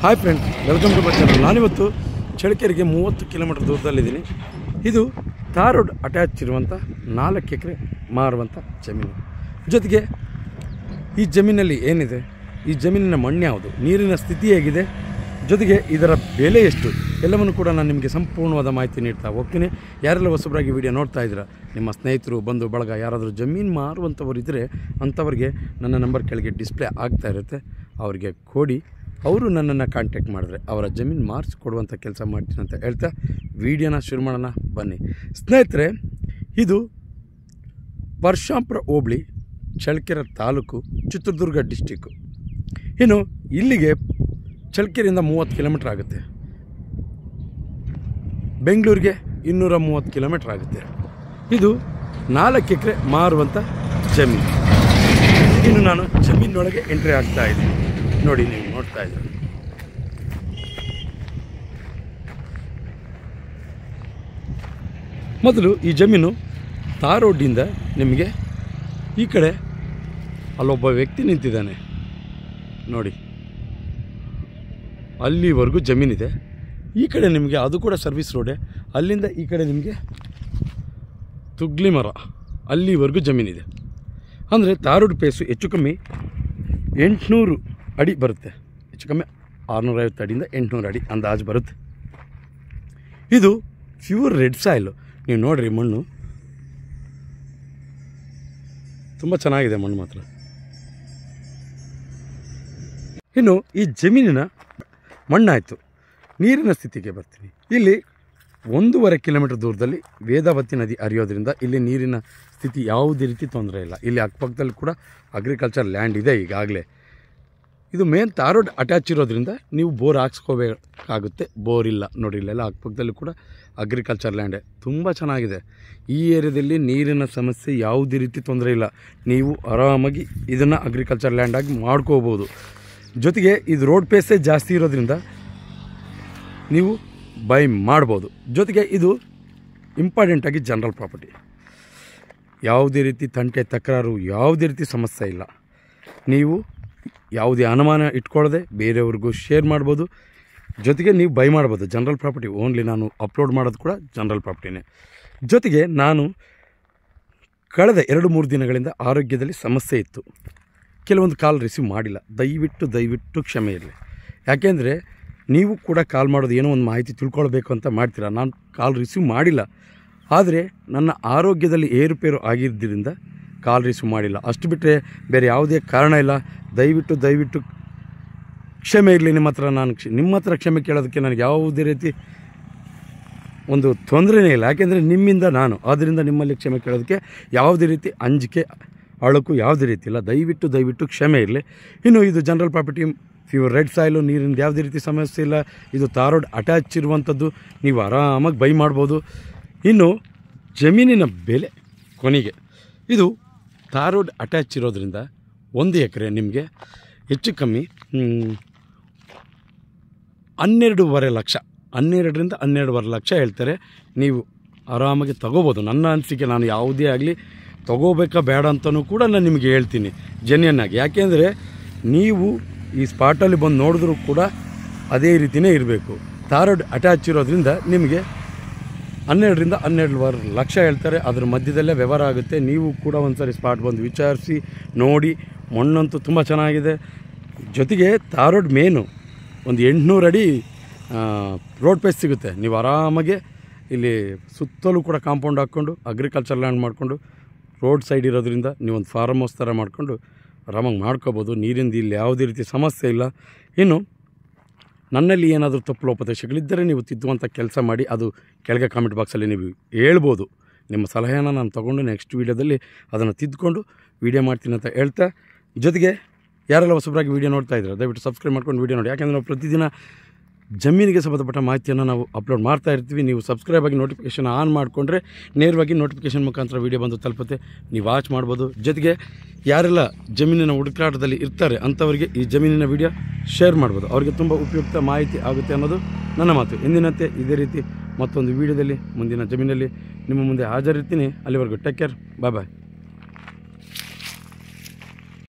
Hi friends, welcome to my channel. ನಾನಿವತ್ತು ಚಳ್ಳಕೆರೆಗೆ 30 kilometre ದೂರದಲ್ಲಿದ್ದೀನಿ. ಇದು ತಾರ್ ರೋಡ್ ಅಟ್ಯಾಚ್ ಇರುವಂಥ 4 ಎಕರೆ ಮಾರುವಂಥ ಜಮೀನು. ಜೊತೆಗೆ ಈ ಜಮೀನಲ್ಲಿ ಏನಿದೆ, ಈ ಜಮೀನಿನ ಮಣ್ಣು ಯಾವುದು, ನೀರಿನ ಸ್ಥಿತಿ ಹೇಗಿದೆ, ಜೊತೆಗೆ ಇದರ ಬೆಲೆ ಎಷ್ಟು, ಎಲ್ಲವನ್ನು ಕೂಡ ನಾನು ನಿಮಗೆ ಸಂಪೂರ್ಣವಾದ ಮಾಹಿತಿ ನೀಡ್ತಾ ಹೋಗ್ತೀನಿ. ಯಾರೆಲ್ಲ ಹೊಸಬರಾಗಿ ವಿಡಿಯೋ ನೋಡ್ತಾ ಇದ್ದೀರಾ, ನಿಮ್ಮ ಸ್ನೇಹಿತರು, ಬಂಧು ಬಳಗ ಯಾರಾದರೂ ಜಮೀನು ಮಾರುವಂಥವ್ರು ಇದ್ದರೆ ಅಂಥವ್ರಿಗೆ ನನ್ನ ನಂಬರ್ ಕೆಳಗೆ ಡಿಸ್ಪ್ಲೇ ಆಗ್ತಾ ಇರುತ್ತೆ. ಅವರಿಗೆ ಕೊಡಿ, ಅವರು ನನ್ನನ್ನು ಕಾಂಟ್ಯಾಕ್ಟ್ ಮಾಡಿದ್ರೆ ಅವರ ಜಮೀನು ಮಾರಿಸ್ಕೊಡುವಂಥ ಕೆಲಸ ಮಾಡ್ತೀನಿ ಅಂತ ಹೇಳ್ತಾ ವಿಡಿಯೋನ ಶುರು ಮಾಡೋಣ ಬನ್ನಿ ಸ್ನೇಹಿತರೆ. ಇದು ಪರಶುರಾಂಪುರ ಹೋಬಳಿ, ಚಳ್ಳಕೆರೆ ತಾಲೂಕು, ಚಿತ್ರದುರ್ಗ ಡಿಸ್ಟಿಕ್ಕು. ಇನ್ನು ಇಲ್ಲಿಗೆ ಚಳ್ಳಕೆರೆಯಿಂದ 30 ಕಿಲೋಮೀಟ್ರ್ ಆಗುತ್ತೆ, ಬೆಂಗಳೂರಿಗೆ 230 ಕಿಲೋಮೀಟ್ರ್ ಆಗುತ್ತೆ. ಇದು 4 ಎಕರೆ ಮಾರುವಂಥ ಜಮೀನು. ಇನ್ನು ನಾನು ಜಮೀನೊಳಗೆ ಎಂಟ್ರಿ ಆಗ್ತಾ ಇದ್ದೀನಿ. ನೋಡಿ, ನೀವು ನೋಡ್ತಾ ಇದ್ದೀರಿ. ಮೊದಲು ಈ ಜಮೀನು ತಾರ್ ರೋಡಿಂದ ನಿಮಗೆ ಈ ಕಡೆ ಅಲ್ಲೊಬ್ಬ ವ್ಯಕ್ತಿ ನಿಂತಿದ್ದಾನೆ ನೋಡಿ, ಅಲ್ಲಿವರೆಗೂ ಜಮೀನಿದೆ. ಈ ಕಡೆ ನಿಮಗೆ ಅದು ಕೂಡ ಸರ್ವಿಸ್ ರೋಡೇ. ಅಲ್ಲಿಂದ ಈ ಕಡೆ ನಿಮಗೆ ತುಗ್ಲಿ ಮರ, ಅಲ್ಲಿವರೆಗೂ ಜಮೀನಿದೆ. ಅಂದರೆ ತಾರ್ ರೋಡ್ ಪೇಸು ಹೆಚ್ಚು ಕಮ್ಮಿ 800 ಅಡಿ ಬರುತ್ತೆ. ಹೆಚ್ಚು ಕಮ್ಮಿ 650 ಅಡಿಯಿಂದ 800 ಅಡಿ ಅಂದಾಜು ಬರುತ್ತೆ. ಇದು ಪ್ಯೂರ್ ರೆಡ್ ಸಾಯಿಲು. ನೀವು ನೋಡಿರಿ, ಮಣ್ಣು ತುಂಬ ಚೆನ್ನಾಗಿದೆ, ಮಣ್ಣು ಮಾತ್ರ. ಇನ್ನು ಈ ಜಮೀನಿನ ಮಣ್ಣಾಯಿತು, ನೀರಿನ ಸ್ಥಿತಿಗೆ ಬರ್ತೀನಿ. ಇಲ್ಲಿ 1.5 ಕಿಲೋಮೀಟರ್ ದೂರದಲ್ಲಿ ವೇದಾವತಿ ನದಿ ಹರಿಯೋದ್ರಿಂದ ಇಲ್ಲಿ ನೀರಿನ ಸ್ಥಿತಿ ಯಾವುದೇ ರೀತಿ ತೊಂದರೆ ಇಲ್ಲ. ಇಲ್ಲಿ ಅಕ್ಕಪಕ್ಕದಲ್ಲಿ ಕೂಡ ಅಗ್ರಿಕಲ್ಚರ್ ಲ್ಯಾಂಡ್ ಇದೆ ಈಗಾಗಲೇ. ಇದು ಮೇನ್ ತಾರ್ ರೋಡ್ ಅಟ್ಯಾಚ್ ಇರೋದ್ರಿಂದ ನೀವು ಬೋರ್ ಹಾಕ್ಸ್ಕೋಬೇಕಾಗುತ್ತೆ. ಬೋರ್ ಇಲ್ಲ ನೋಡಿ, ಇಲ್ಲೆಲ್ಲ ಅಕ್ಕಪಕ್ಕದಲ್ಲಿ ಕೂಡ ಅಗ್ರಿಕಲ್ಚರ್ ಲ್ಯಾಂಡೇ. ತುಂಬ ಚೆನ್ನಾಗಿದೆ. ಈ ಏರಿಯಾದಲ್ಲಿ ನೀರಿನ ಸಮಸ್ಯೆ ಯಾವುದೇ ರೀತಿ ತೊಂದರೆ ಇಲ್ಲ. ನೀವು ಆರಾಮಾಗಿ ಇದನ್ನು ಅಗ್ರಿಕಲ್ಚರ್ ಲ್ಯಾಂಡಾಗಿ ಮಾಡ್ಕೋಬೋದು. ಜೊತೆಗೆ ಇದು ರೋಡ್ ಪೇಸೇ ಜಾಸ್ತಿ ಇರೋದ್ರಿಂದ ನೀವು ಬೈ ಮಾಡ್ಬೋದು. ಜೊತೆಗೆ ಇದು ಇಂಪಾರ್ಟೆಂಟಾಗಿ ಜನರಲ್ ಪ್ರಾಪರ್ಟಿ. ಯಾವುದೇ ರೀತಿ ತಂಟೆ ತಕರಾರು, ಯಾವುದೇ ರೀತಿ ಸಮಸ್ಯೆ ಇಲ್ಲ. ನೀವು ಯಾವುದೇ ಅನುಮಾನ ಇಟ್ಕೊಳ್ಳದೆ ಬೇರೆಯವ್ರಿಗೂ ಶೇರ್ ಮಾಡ್ಬೋದು. ಜೊತೆಗೆ ನೀವು ಬೈ ಮಾಡ್ಬೋದು. General property only. ನಾನು ಅಪ್ಲೋಡ್ ಮಾಡೋದು ಕೂಡ ಜನರಲ್ ಪ್ರಾಪರ್ಟಿನೇ. ಜೊತೆಗೆ ನಾನು ಕಳೆದ 2-3 ದಿನಗಳಿಂದ ಆರೋಗ್ಯದಲ್ಲಿ ಸಮಸ್ಯೆ ಇತ್ತು. ಕೆಲವೊಂದು ಕಾಲ್ ರಿಸೀವ್ ಮಾಡಿಲ್ಲ. ದಯವಿಟ್ಟು ಕ್ಷಮೆ ಇರಲಿ. ಯಾಕೆಂದರೆ ನೀವು ಕೂಡ ಕಾಲ್ ಮಾಡೋದು ಏನೋ ಒಂದು ಮಾಹಿತಿ ತಿಳ್ಕೊಳ್ಬೇಕು ಅಂತ ಮಾಡ್ತೀರಾ. ನಾನು ಕಾಲ್ ರಿಸೀವ್ ಮಾಡಿಲ್ಲ, ಆದರೆ ನನ್ನ ಆರೋಗ್ಯದಲ್ಲಿ ಏರುಪೇರು ಆಗಿದ್ದರಿಂದ ಕಾಲ್ ರಿಸೀವ್ ಮಾಡಿಲ್ಲ. ಅಷ್ಟು ಬಿಟ್ಟರೆ ಬೇರೆ ಯಾವುದೇ ಕಾರಣ ಇಲ್ಲ. ದಯವಿಟ್ಟು ಕ್ಷಮೆ ಇರಲಿ ನಿಮ್ಮ ಹತ್ರ. ನಾನು ನಿಮ್ಮ ಹತ್ರ ಕ್ಷಮೆ ಕೇಳೋದಕ್ಕೆ ನನಗೆ ಯಾವುದೇ ರೀತಿ ಒಂದು ತೊಂದರೆನೇ ಇಲ್ಲ. ಯಾಕೆಂದರೆ ನಿಮ್ಮಿಂದ ನಾನು, ಆದ್ದರಿಂದ ನಿಮ್ಮಲ್ಲಿ ಕ್ಷಮೆ ಕೇಳೋದಕ್ಕೆ ಯಾವುದೇ ರೀತಿ ಅಂಜಿಕೆ, ಅಳುಕು ಯಾವುದೇ ರೀತಿ ಇಲ್ಲ. ದಯವಿಟ್ಟು ಕ್ಷಮೆ ಇರಲಿ. ಇನ್ನು ಇದು general property, pure red soil, ನೀರಿನ ಯಾವುದೇ ರೀತಿ ಸಮಸ್ಯೆ ಇಲ್ಲ. ಇದು ತಾರ್ ರೋಡ್ ಅಟ್ಯಾಚ್ ಇರುವಂಥದ್ದು, ನೀವು ಆರಾಮಾಗಿ ಬೈ ಮಾಡ್ಬೋದು. ಇನ್ನು ಜಮೀನಿನ ಬೆಲೆ ಕೊನೆಗೆ, ಇದು ತಾರ್ ರೋಡ್ ಅಟ್ಯಾಚ್ ಇರೋದ್ರಿಂದ 1 ಎಕರೆ ನಿಮಗೆ ಹೆಚ್ಚು ಕಮ್ಮಿ 12.5 ಲಕ್ಷ, 12ರಿಂದ 12.5 ಲಕ್ಷ ಹೇಳ್ತಾರೆ. ನೀವು ಆರಾಮಾಗಿ ತಗೋಬೋದು. ನನ್ನ ಅನಿಸಿಕೆ, ನಾನು ಯಾವುದೇ ಆಗಲಿ ತಗೋಬೇಕಾ ಬೇಡ ಅಂತಲೂ ಕೂಡ ನಾನು ನಿಮಗೆ ಹೇಳ್ತೀನಿ ಜೆನ್ಯನ್ನಾಗಿ. ಯಾಕೆಂದರೆ ನೀವು ಈ ಸ್ಪಾಟಲ್ಲಿ ಬಂದು ನೋಡಿದ್ರೂ ಕೂಡ ಅದೇ ರೀತಿಯೇ ಇರಬೇಕು. ತಾರ್ ರೋಡ್ ಅಟ್ಯಾಚ್ ಇರೋದ್ರಿಂದ ನಿಮಗೆ 12ರಿಂದ 12.5 ಲಕ್ಷ ಹೇಳ್ತಾರೆ. ಅದ್ರ ಮಧ್ಯದಲ್ಲೇ ವ್ಯವಹಾರ ಆಗುತ್ತೆ. ನೀವು ಕೂಡ ಒಂದು ಸಾರಿ ಸ್ಪಾಟ್ ಬಂದು ವಿಚಾರಿಸಿ ನೋಡಿ. ಮಣ್ಣಂತೂ ತುಂಬ ಚೆನ್ನಾಗಿದೆ. ಜೊತೆಗೆ ತಾರ್ ರೋಡ್ ಮೇನು ಒಂದು 800 ಅಡಿ ರೋಡ್ ಪೇಸ್ ಸಿಗುತ್ತೆ. ನೀವು ಆರಾಮಾಗೆ ಇಲ್ಲಿ ಸುತ್ತಲೂ ಕೂಡ ಕಾಂಪೌಂಡ್ ಹಾಕ್ಕೊಂಡು ಅಗ್ರಿಕಲ್ಚರ್ ಲ್ಯಾಂಡ್ ಮಾಡಿಕೊಂಡು ರೋಡ್ ಸೈಡ್ ಇರೋದ್ರಿಂದ ನೀವೊಂದು ಫಾರ್ಮ್ ಹೌಸ್ ಥರ ಮಾಡಿಕೊಂಡು ಆರಾಮಾಗಿ ಮಾಡ್ಕೋಬೋದು. ನೀರಿಂದ ಇಲ್ಲಿ ಯಾವುದೇ ರೀತಿ ಸಮಸ್ಯೆ ಇಲ್ಲ. ಇನ್ನು ನನ್ನಲ್ಲಿ ಏನಾದರೂ ತಪ್ಪು ಲೋಪದೋಷಗಳಿದ್ದರೆ ನೀವು ತಿದ್ದುವಂಥ ಕೆಲಸ ಮಾಡಿ. ಅದು ಕೆಳಗೆ ಕಾಮೆಂಟ್ ಬಾಕ್ಸಲ್ಲಿ ನೀವು ಹೇಳ್ಬೋದು. ನಿಮ್ಮ ಸಲಹೆಯನ್ನು ನಾನು ತೊಗೊಂಡು ನೆಕ್ಸ್ಟ್ ವೀಡಿಯೋದಲ್ಲಿ ಅದನ್ನು ತಿದ್ದುಕೊಂಡು ವೀಡಿಯೋ ಮಾಡ್ತೀನಿ ಅಂತ ಹೇಳ್ತಾ, ಜೊತೆಗೆ ಯಾರೆಲ್ಲ ಹೊಸಬರಾಗಿ ವೀಡಿಯೋ ನೋಡ್ತಾ ಇದ್ದಾರೆ ದಯವಿಟ್ಟು ಸಬ್ಸ್ಕ್ರೈಬ್ ಮಾಡ್ಕೊಂಡು ವೀಡಿಯೋ ನೋಡಿ. ಯಾಕೆಂದರೆ ನಾವು ಪ್ರತಿದಿನ ಜಮೀನಿಗೆ ಸಂಬಂಧಪಟ್ಟ ಮಾಹಿತಿಯನ್ನು ನಾವು ಅಪ್ಲೋಡ್ ಮಾಡ್ತಾ ಇರ್ತೀವಿ. ನೀವು ಸಬ್ಸ್ಕ್ರೈಬ್ ಆಗಿ ನೋಟಿಫಿಕೇಷನ್ ಆನ್ ಮಾಡಿಕೊಂಡ್ರೆ ನೇರವಾಗಿ ನೋಟಿಫಿಕೇಷನ್ ಮುಖಾಂತರ ವೀಡಿಯೋ ಬಂದು ತಲುಪುತ್ತೆ, ನೀವು ವಾಚ್ ಮಾಡ್ಬೋದು. ಜೊತೆಗೆ ಯಾರೆಲ್ಲ ಜಮೀನಿನ ಹುಡುಕಾಟದಲ್ಲಿ ಇರ್ತಾರೆ ಅಂಥವರಿಗೆ ಈ ಜಮೀನಿನ ವೀಡಿಯೋ ಶೇರ್ ಮಾಡ್ಬೋದು. ಅವರಿಗೆ ತುಂಬ ಉಪಯುಕ್ತ ಮಾಹಿತಿ ಆಗುತ್ತೆ ಅನ್ನೋದು ನನ್ನ ಮಾತು. ಎಂದಿನಂತೆ ಇದೇ ರೀತಿ ಮತ್ತೊಂದು ವೀಡಿಯೋದಲ್ಲಿ ಮುಂದಿನ ಜಮೀನಲ್ಲಿ ನಿಮ್ಮ ಮುಂದೆ ಹಾಜರಿರ್ತೀನಿ. ಅಲ್ಲಿವರೆಗೂ ಟೇಕ್ ಕೇರ್, ಬಾಯ್.